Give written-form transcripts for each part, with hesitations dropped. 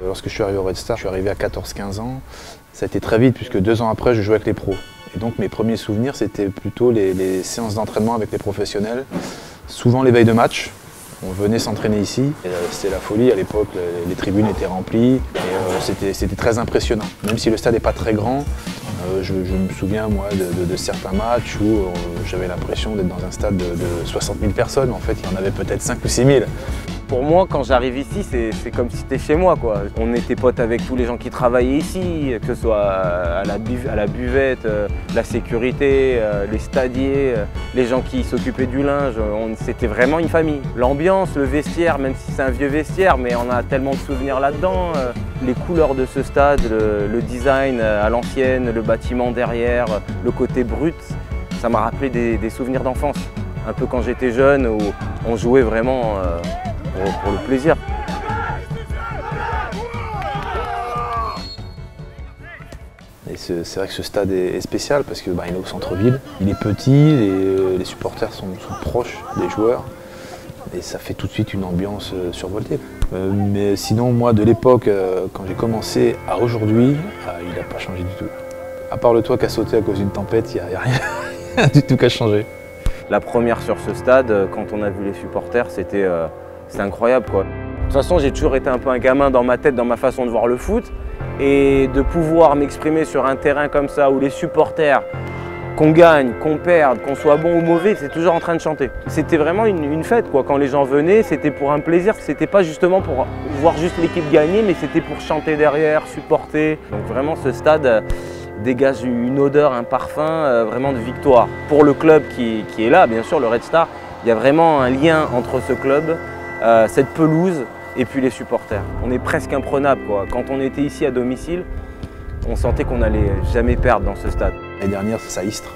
Lorsque je suis arrivé au Red Star, je suis arrivé à 14-15 ans. Ça a été très vite puisque 2 ans après, je jouais avec les pros. Et donc mes premiers souvenirs, c'était plutôt les séances d'entraînement avec les professionnels. Souvent les veilles de match. On venait s'entraîner ici. C'était la folie. À l'époque, les tribunes étaient remplies. Et c'était très impressionnant. Même si le stade n'est pas très grand, je me souviens moi de certains matchs où j'avais l'impression d'être dans un stade de 60 000 personnes. En fait, il y en avait peut-être 5 ou 6 000. Pour moi, quand j'arrive ici, c'est comme si c'était chez moi, quoi. On était potes avec tous les gens qui travaillaient ici, que ce soit à la buvette, la sécurité, les stadiers, les gens qui s'occupaient du linge. C'était vraiment une famille. L'ambiance, le vestiaire, même si c'est un vieux vestiaire, mais on a tellement de souvenirs là-dedans. Les couleurs de ce stade, le design à l'ancienne, le bâtiment derrière, le côté brut, ça m'a rappelé des souvenirs d'enfance. Un peu quand j'étais jeune, où on jouait vraiment pour le plaisir. C'est vrai que ce stade est spécial parce qu'il est au centre-ville. Il est petit, les supporters sont proches des joueurs et ça fait tout de suite une ambiance survoltée. Mais sinon, moi, de l'époque, quand j'ai commencé à aujourd'hui, il n'a pas changé du tout. À part le toit qui a sauté à cause d'une tempête, il n'y a rien du tout qui a changé. La première sur ce stade, quand on a vu les supporters, c'était incroyable, quoi. De toute façon, j'ai toujours été un peu un gamin dans ma tête, dans ma façon de voir le foot. Et de pouvoir m'exprimer sur un terrain comme ça, où les supporters, qu'on gagne, qu'on perde, qu'on soit bon ou mauvais, c'est toujours en train de chanter. C'était vraiment une fête, quoi. Quand les gens venaient, c'était pour un plaisir. C'était pas justement pour voir juste l'équipe gagner, mais c'était pour chanter derrière, supporter. Donc vraiment, ce stade dégage une odeur, un parfum vraiment de victoire. Pour le club qui est là, bien sûr, le Red Star, il y a vraiment un lien entre ce club, cette pelouse et puis les supporters. On est presque imprenable, quoi. Quand on était ici à domicile, on sentait qu'on n'allait jamais perdre dans ce stade. L'année dernière, c'est à Istres.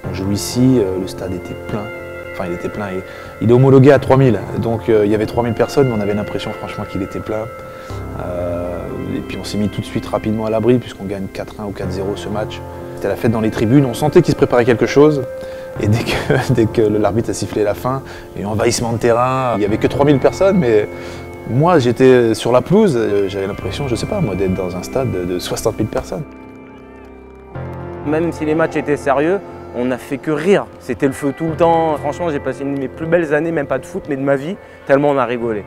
On joue ici, le stade était plein. Enfin, il était plein. Il est homologué à 3000. Donc il y avait 3000 personnes, mais on avait l'impression franchement qu'il était plein. Et puis on s'est mis tout de suite rapidement à l'abri puisqu'on gagne 4-1 ou 4-0 ce match. C'était la fête dans les tribunes, on sentait qu'il se préparait quelque chose. Et dès que l'arbitre a sifflé la fin, et envahissement de terrain, il n'y avait que 3000 personnes, mais moi j'étais sur la pelouse, j'avais l'impression, je sais pas moi, d'être dans un stade de 60 000 personnes. Même si les matchs étaient sérieux, on n'a fait que rire. C'était le feu tout le temps. Franchement, j'ai passé une de mes plus belles années, même pas de foot, mais de ma vie, tellement on a rigolé.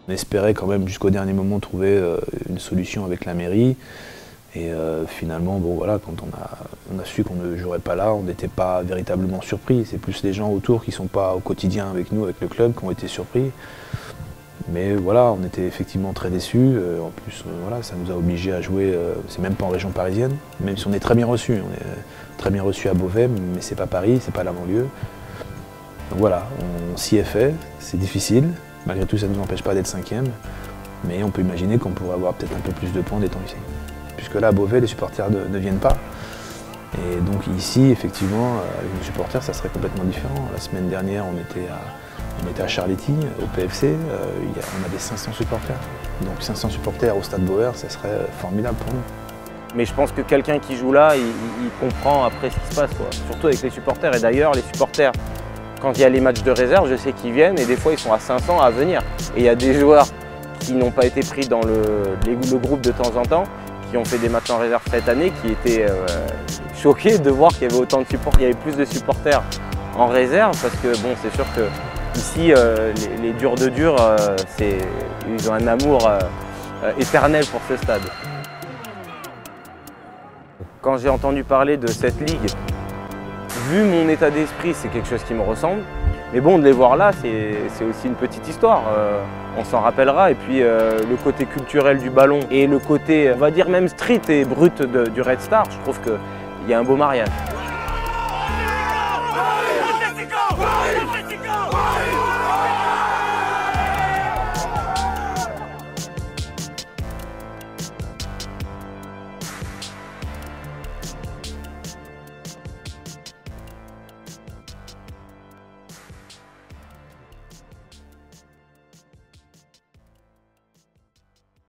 On espérait quand même jusqu'au dernier moment trouver une solution avec la mairie. Et finalement, bon, voilà, quand on a su qu'on ne jouerait pas là, on n'était pas véritablement surpris. C'est plus les gens autour qui ne sont pas au quotidien avec nous, avec le club, qui ont été surpris. Mais voilà, on était effectivement très déçus. En plus, voilà, ça nous a obligés à jouer, c'est même pas en région parisienne, même si on est très bien reçus. On est très bien reçus à Beauvais, mais c'est pas Paris, c'est pas la banlieue. Donc voilà, on s'y est fait, c'est difficile. Malgré tout, ça ne nous empêche pas d'être 5e, mais on peut imaginer qu'on pourrait avoir peut-être un peu plus de points étant ici. Puisque là, à Beauvais, les supporters ne viennent pas. Et donc ici, effectivement, avec les supporters, ça serait complètement différent. La semaine dernière, on était à Charléty, au PFC, on avait 500 supporters. Donc 500 supporters au Stade Bauer, ça serait formidable pour nous. Mais je pense que quelqu'un qui joue là, il comprend après ce qui se passe, quoi. Surtout avec les supporters. Et d'ailleurs, les supporters, quand il y a les matchs de réserve, je sais qu'ils viennent et des fois ils sont à 500 à venir. Et il y a des joueurs qui n'ont pas été pris dans le groupe de temps en temps, qui ont fait des matchs en réserve cette année, qui étaient choqués de voir qu'il y avait autant de supporters, il y avait plus de supporters en réserve, parce que bon, c'est sûr que ici, les durs de durs, ils ont un amour éternel pour ce stade. Quand j'ai entendu parler de cette ligue, vu mon état d'esprit, c'est quelque chose qui me ressemble. Mais bon, de les voir là, c'est aussi une petite histoire. On s'en rappellera. Et puis le côté culturel du ballon et le côté, on va dire même street et brut du Red Star, je trouve qu'il y a un beau mariage.